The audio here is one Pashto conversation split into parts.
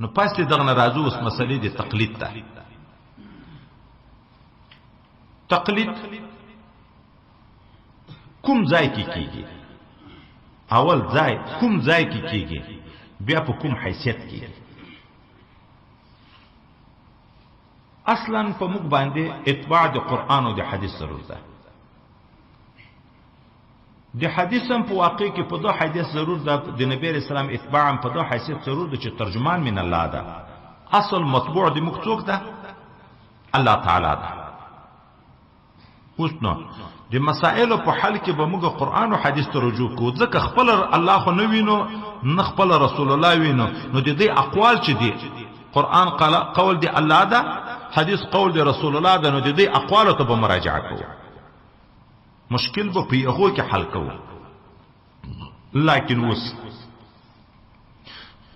نو پس دغه نه راځو اوس مسلې د تقلید ته. تقلید کوم ځای کې کیږي؟ اول ځای کوم ځای کې کیږي، بیا په کوم حیثیت کیږي؟ اصلا په موږ باندې اتباع د قرآن او د حدیث ضرور ده. د حدیث هم په واقع کې په دو حدیث ضرور ده، د نبی علیہ السلام اتباع هم په دو حیثیت ضرور ده چې ترجمان من الله ده. اصل مطبوع د موږ څوک ده؟ الله تعالی ده. اوس نو د مسائلو په حل کې به موږ قرآن او حدیث ته رجوع کوو، ځکه خپل الله خو نه وینو نه خپل رسول الله وینو، نو د دې اقوال چې دي قرآن قول دی الله ده، حدیث قول دی رسول الله ده، نو د دې اقوالو ته به مراجعه کوو، مشکل به په هغو کې حل کوو. لیکن اوس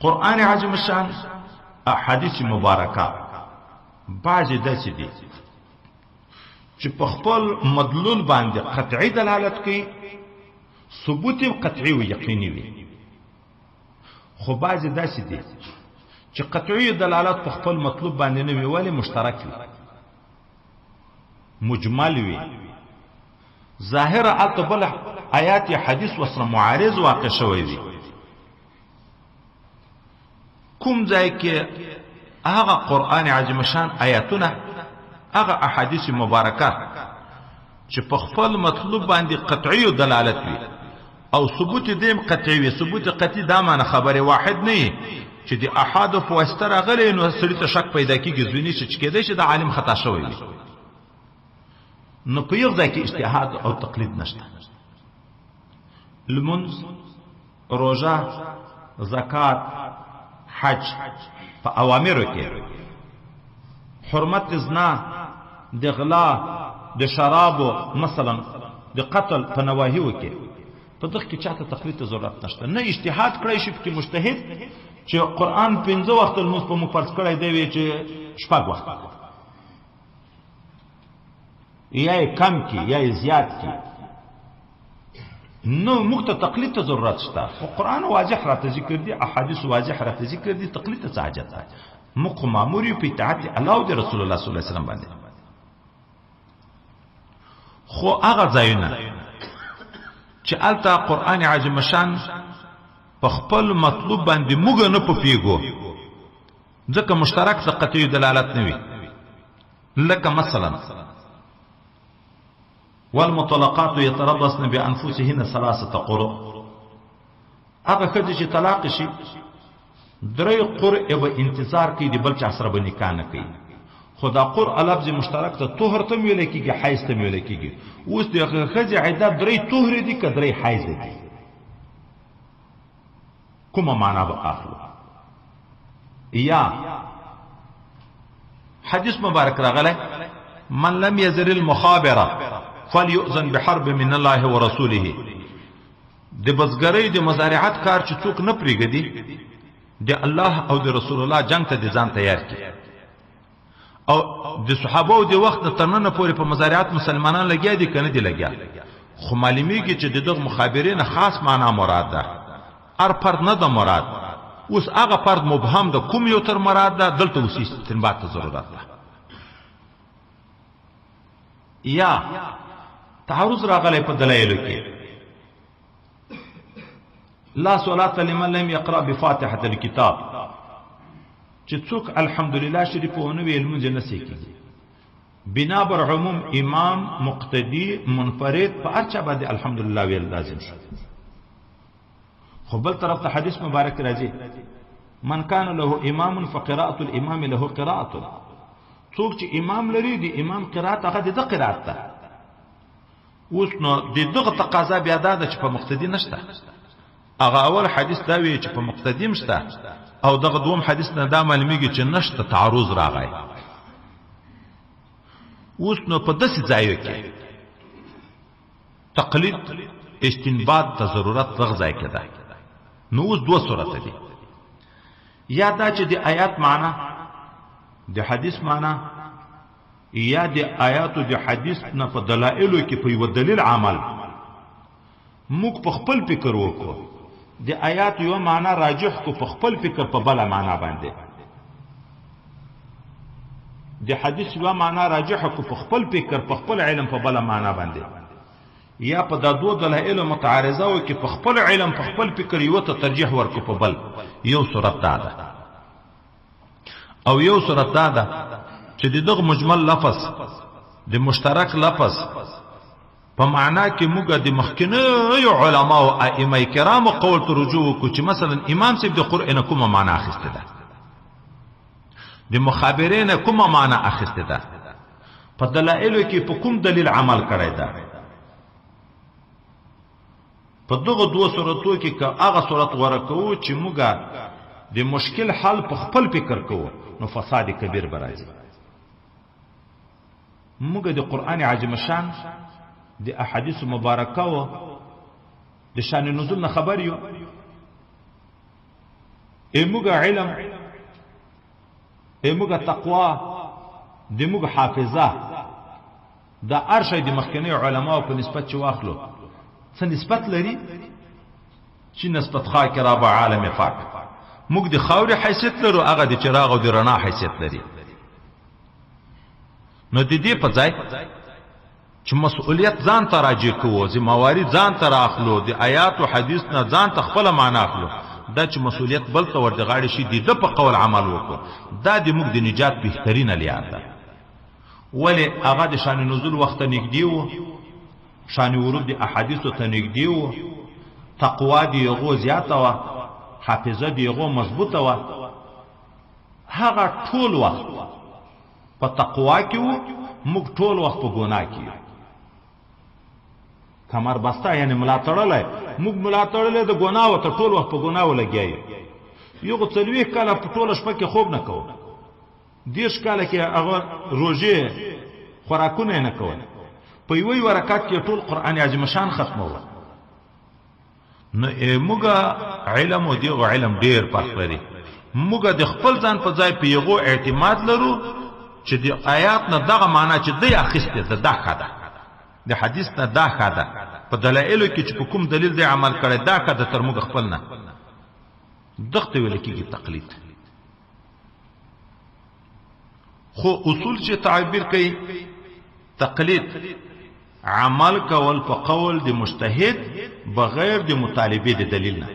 قرآن عظیم الشان احادیث مبارکه بعضې داسې دي چې په خپل مدلول باندې قطعي دلالت کوي، ثبوت قطعي و یقیني وي. خو بعضې داسې دي چې قطعي دلالت په خپل مطلوب باندې نه وي، ولې مشترک وي، مجمل وي، ظاهر الته بل آیات یا حدیث وسره معارض واقع شوی وي. کوم ځای کې هغه قرآن عظیم شان آیاتونه، هغه احادیث مبارکه چې په خپل مطلوب باندې قطعي دلالت وي او ثبوت دیم قطعي وي. ثبوت قطعي دا معنی خبره واحد نه چې د احاد په واسطه راغلی نو سړي ته شک پیدا کیږي، ځینې چې کېدای شي د عالم خطا شوی وي. نو په یو ځای کې اجتهاد او تقلید نشته. لمونځ، روژه، زکات، حج په اوامرو کې، حرمت زنا، د غلا، د شرابو مثلا، د قتل په نواهیو کې، په دغه کې چاته تقلید ته ضرورت نشته. نه اجتهاد کړی شي پکې مجتهد چې قرآن 15 وخت لمونځ په موږ فرض کړی دی وي چې 6 وخت، یا یې کم کی یا یې زیات کی، نو موږ ته تقلید ته ضرورت شته. خو قرآن واضح راته ذکر دي، احادیث واضح راته ذکر دي، تقلید ته څه حاجت ده؟ موږ مامور یو په اطاعت الله او د رسول الله صلی الله علیه وسلم باندې. خو هغه ځایونه چې الته قرآن عظیم شان په خپل مطلوب باندې موږ نه پوهیږو، ځکه مشترک څه قطعي دلالت نه وي. لکه مثلا والمطلقات يتربصن بانفسهن 3 قروء، هغه ښځې چې طلاق شي 3 قرء به انتظار کوي، د بل چا سره به نکاح نه کوي. خو دا قرء لفظ مشترک ته طهر ته ویل کېږي، حیض ته ویل کېږي. اوس د ښځې عدت 3 طهر دي که 3 حیض دي؟ کومه معنا به اخلو؟ یا حدیث مبارک راغلی من لم يزر المخابره فليؤذن بحرب من الله ورسوله. د بزګرۍ د مزارعت کار چې څوک نه پرېږدي، د الله او د رسول الله جنگ ته د ځان تیار کړي. او د صحابه د وخت د ترننه پورې په مزارعت مسلمانان لګیا دي کنه دي لګیا، خو معلومیږي چې دغه مخابرین خاص معنا مراد ده، هر فرد نه ده مراد. اوس هغه فرد مبهم ده، کوم یو تر مراد ده دلته اوس استنباط ته ضرورت ده. یا تعرض راغلی په دلایلو کې، لا صلاة لمن لم يقرأ بفاتحة الكتاب، چې څوک الحمدلله شریف ونه ویل لمونځ نه کېږي. بنا بر عموم امام، مقتدی، منفرد په هر چا باندې الحمدلله ویل لازم شو. خو بل طرف ته حدیث مبارک راځي من کان له امام فقراءة الامام له قراءة، څوک چې امام لري د امام قرات هغه د قرات ده. اوس نو د دغه تقاضا بیا ده چې په مقتدی نشته. هغه اول حدیث دا وی چې په مقتدی مشته، او دغه دوم حدیث نه دا معلومیږي چې نشته، تعارض راغی. اوس نو په داسې ځایو کې تقلید استنباط ته ضرورت دغه ځای کې ده. نو اوس 2 صورت دي، یا دا چې د آیات معنا، د حدیث معنا، یا د آیات او د حدیث نه په دلایلو کې په یو دلیل عمل موږ په خپل فکر وکړو، د آیات یو معنا راجح کو په خپل فکر په بل معنا باندې، د حدیث یوه معنا راجحه کو په خپل فکر په خپل علم په بله معنا باندې یا په دا دوه دلایلو متعارضه و کې په خپل علم په خپل فکر یو ته ترجیح ورکو په بل یو صورت دا ده او یو صورت دا ده چې د دغه مجمل لفظ د مشترک لفظ په معنا کې موږ د مخکنیو علما او ائمه کرام قول ته رجوع وکړو چې مثلا امام صاحب د قرآن کومه معنا اخیسته ده د مخابرین کومه معنا اخیسته ده په دلایلو کې په کوم دلیل عمل کړی ده په دغه دوه صورتو کې که هغه صورت غوره کوو چې موږ د مشکل حل په خپل فکر کوو نو فساد کبیر به راځي موږ د قرآن عظیم شان د احادیث مبارکه و د شان نزول نه خبر یو موږ علم موږ تقوا د موږ حافظه د ارشد د مخکنی علماء په نسبت چې واخلو څه نسبت لري چې نسبت خاک رب عالم پاک موږ د خاورې حیثیت لرو هغه د چراغ او د رڼا حیثیت لري نو د دې په ځای چې مسؤلیت ځان ته راجع کوو ذمہواری ځان ته راخلو د آیات او حدیث نه ځان ته خپل معنا اخلو دا چې مسؤلیت بل ته ورته غاړي شي د په قول عمل وکړو دا د موږ د نجات بهترینه لار ده ولی هغه د شان نزول وخت نږدې وو شان ورود د احادیثو ته نږدې وو تقوا دی یغو زیاته وه حافظه دی یغو مضبوطه وه هغه ټول وخت په تقوا کې وو موږ ټول وخت په ګناه کې کمر بسته یعنی ملا تړلی موږ ملا تړلی د ګناه ته ټول وخت په ګناه ولګیایو یو خو 40 کاله په ټوله شپه کې خوب نه کوو 10 کاله کې هغه روژې خوراکونه یې نه کول په یوه رکعت کې ټول قرآن عظیم شان ختموه نو موږ علم او دغه علم ډېر فرق لري موږ د خپل ځان په ځای په یغو اعتماد لرو چې د آیات نه دغه معنا چې دی اخیسته ده دا ښه ده د حدیث نه دا ښه ده په دلایلو کې چې په کوم دلیل دی عمل کړی دا ښه ده تر موږ خپل نه دغه ته ویل کېږي تقلید خو اصول چې تعبیر کوي تقلید عمل کول په قول د مجتهد بغیر د مطالبه د دلیل نه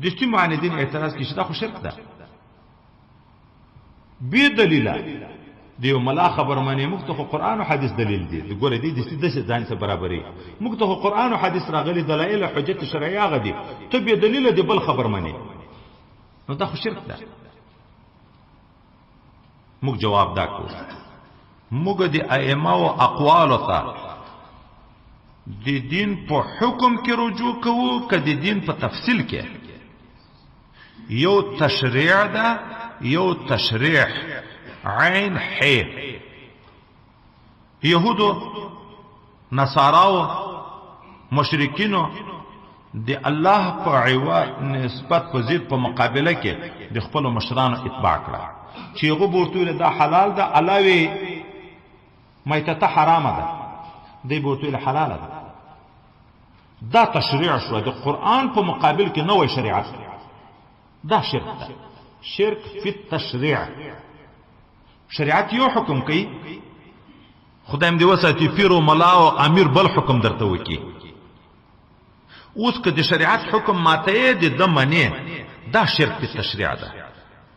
د شتي معاندین اعتراض کې شته خو شرک ده بی دلیل دی ملا خبر مانی موږ ته قرآن او حدیث دلیل دی ګوره دی د څه ځان سره برابرې موږ ته قرآن او حدیث راغلي دلایل او حجت شرعیه غدي ته بی دلیل دی بل خبر مانی نو دا خو شرک ده موږ جواب دا کوو موږ د ائمه او اقوال ته د دین په حکم کې رجوع کوو که د دین په تفصیل کې یو تشریع ده یو تشریح عین حی یهودو نصاراو مشرکینو د الله په عوض نسبت په ضد په مقابله کې د خپل مشرانو اتباع کړه چې هغه ورته دا حلال ده علاوه میتته حرامه ده دی ورته حلاله ده دا تشریع شو د قرآن په مقابل کې نوې شریعت دا شرک ده شرک فی التشریع شریعت یو حکم کوي خدایم دی وساتي پیر او ملا او امیر بل حکم درته وکي اوس که د شریعت حکم ماته د دمنه دا شرک فی التشریع ده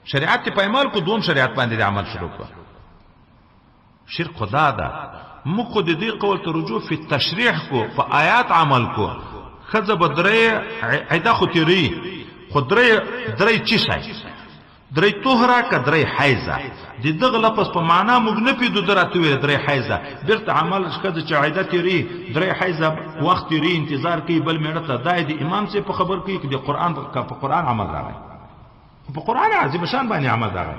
شریعت په اعمال کو دوم شریعت باندې عمل شروع کړ شرک خدا ده موږ خو د دې قول ته رجوع فی التشریع کو په آیات عمل کو خذ بدره عیدا خو تیری خدای چی شای درې طهره ک درې حیزه د دغه لفظ په معنا موږ نه پیدو درته وی درې حیزه بیرته عمل شکه چې عیدا تیری درې حیزه وخت تیری انتظار کوي بل میړه ته دای د امام سے په خبر کوي چې د قرآن په قرآن عمل راغی په قرآن عظیم شان باندې عمل راغی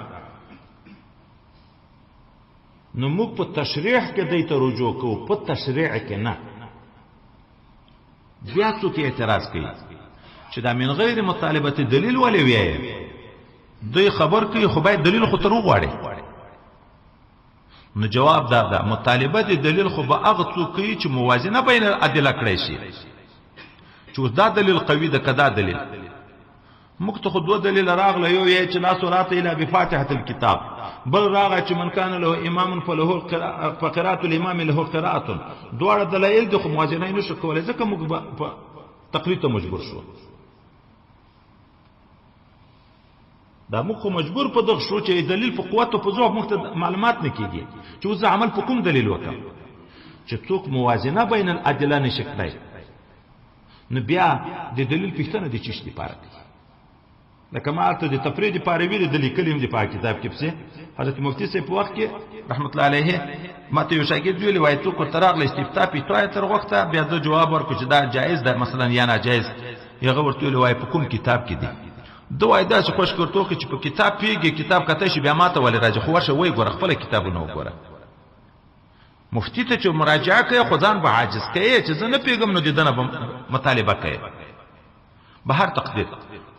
نو موږ په تشریح کې دای ته رجوع کوو په تشریع کې نه بیا څوک اعتراض کوي چې دا من غیر مطالبه دلیل ولې وایي دوی خبر کوي خو باید دلیل خو تر وغواړي نو جواب دا ده مطالبه دلیل خو به هغه څوک کوي چې موازنه بین الادله کړی شي چې دا دلیل قوي ده کدا دلیل موږ ته خو دوه دلیل راغله، یو یې چې لا صلاة الا بفاتحة الكتاب، بل راغی چې من کان له امام فقراءة الامام له قراءة. دواړه دلایل د خو موازنه نشو کولای، ځکه موږ تقلید ته مجبور شو. دا موږ مجبور په دغه شو چې دلیل په قوت او په ضعف موږ ته معلومات نه کیږي چې اوس عمل په کوم دلیل وکړم. چې څوک موازنه بین الادله نشي کړای، نو بیا د دلیل پښتنه د چشتي پاره کوي. لکه ما ته د تفرید پاره ویل د لیکلم د پاک کتاب کې پسې حضرت مفتی صاحب په وخت کې رحمت الله علیه ماته یو شاګرد ویلی وای څوک تراغله استفتاء پیټوای تر وخته بیا د جواب ورکړ چې دا جایز ده مثلا یا ناجایز. یغه ورته ویلی وای په کوم کتاب کې دی؟ دوای دا څه خوش کوته چې په کتاب پیږي، کتاب کته شي بیا ماته ولې راځي خو ورشه وای ګور خپل کتابونه وګوره. مفتی ته چې مراجعه کوي خدان به عاجز کوي چې زه نه پیګم نو ددنه مطالبه کوي. به هر تقدیر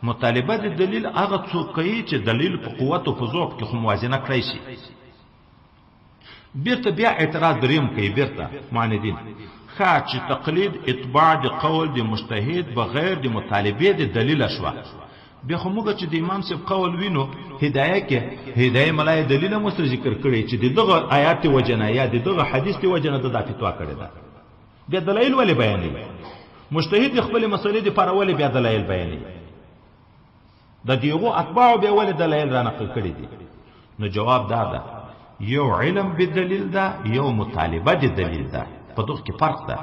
مطالبه د دلیل هغه څوک کوي چې دلیل په قوت او په ضعف کې خو موازنه کړی شي. بیرته بیا اعتراض دریم کوي بیرته معاندین ښه چې تقلید اتباع د قول د مجتهد بغیر د مطالبه د دلیل شوه. بیا خو موږ چې د امام صاحب قول وینو هدايه کې هدايه ملای دلیل مو سره ذکر کړی چې دغه آیات وجنه یا دغه حدیث ته وجنه د فتوا کړی ده. بیا دلایل ولې بیانوي؟ مجتهد خپل مسلې د لپاره ولې بیا دلایل بیانوي؟ د دیغو اتباع بیا ولې دلایل را نقل کړی دي؟ نو جواب دا ده یو علم بدلیل ده، یو مطالبه د دلیل ده. په دغه کې فرق ده.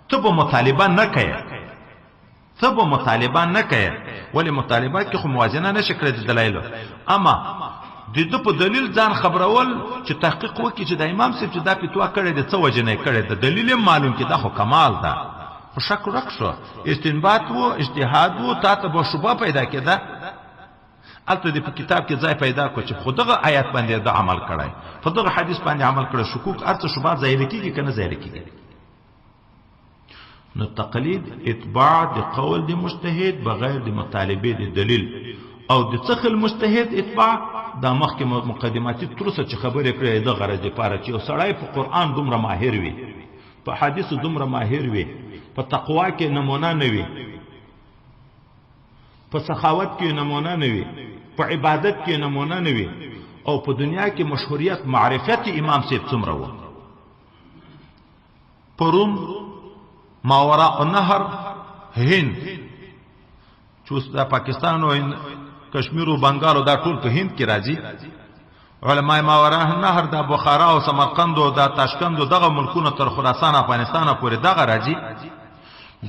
ته به مطالبه نه کوي، ته به مطالبه نه کوي، ولی مطالبه کې خو موازنه نشي کړی د دلایلو. اما د دې په دلیل ځان خبرول چې تحقیق وکړي چې د امام صاحب چې دا فتوا کړی د څه وجه نه کړی د دلیل معلوم کې دا خو کمال ده. خو شک ورک شو، استنباط وو، اجتهاد وو، تا ته به شوبه پیدا کېده. البته د په کتاب کې ځای پیدا کو چې خو دغه آیات باندې د عمل کړای، په دغه حدیث باندې عمل کړی، شکوک ارڅ شوبه ځای لکېږي کنه ځای لکېږي. نو تقلید اتباع د قول د مجتهد بغیر د مطالبه د دلیل او د څخه المجتهد اتباع دا مخکې مقدماتي ترڅه چې خبرې کړې د غرض لپاره چې سړی په قران دومره ماهر وي، په حدیث دومره ماهر وي، په تقوا کې نمونه نه وي، په سخاوت کې نمونه نه وي، په عبادت کې نمونه نه وي، او په دنیا کې مشهوریت معرفت امام صاحب څومره و. پرون ماوراء النهر هند چې دا پاکستان او کشمیر او بنگال او دا ټول په هند کې راځي. علماء ماوراء النهر د بخارا او سمرقند او د تاشکند او دغه ملکونو تر خراسان افغانستان پورې دغه راځي.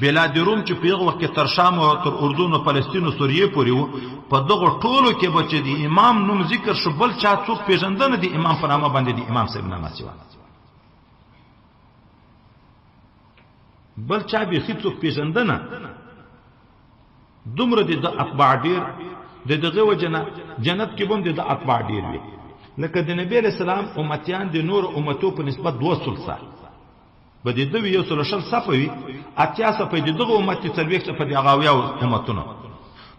بلاد روم چې په هغه وخت تر شام او تر اردن او فلسطین او سوریه پورې وو. په دغه ټولو کې به چې د امام نوم ذکر شو بل چا څوک پیژندنه د امام په نامه باندې د امام صاحب نامه سیوا بل چا به څوک پیژندنه دومره د اتباع ډیر د دغه وجنه جنت کې بم د اتباع ډیر وي. لکه د نبی رسول الله امتیان د نور امتو په نسبت 200 به د دوی یو سل شل صفوي اتیا صفوي دغه امت ته تلويخ په د غاویا امتونو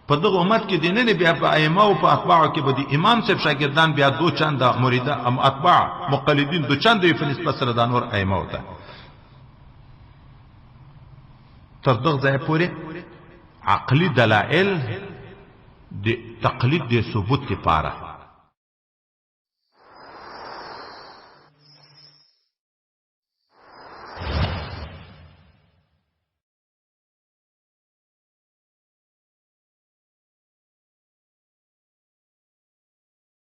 په دغه امت کې د نه بیا په ائمه او په اتباع کې به د امام صاحب شاګردان بیا دو چنده مریده ام اتباع مقلدین دو چنده په نسبت سره د نور ائمه وته. تر دغه ځای پورې عقلی دلائل د تقلید د ثبوت لپاره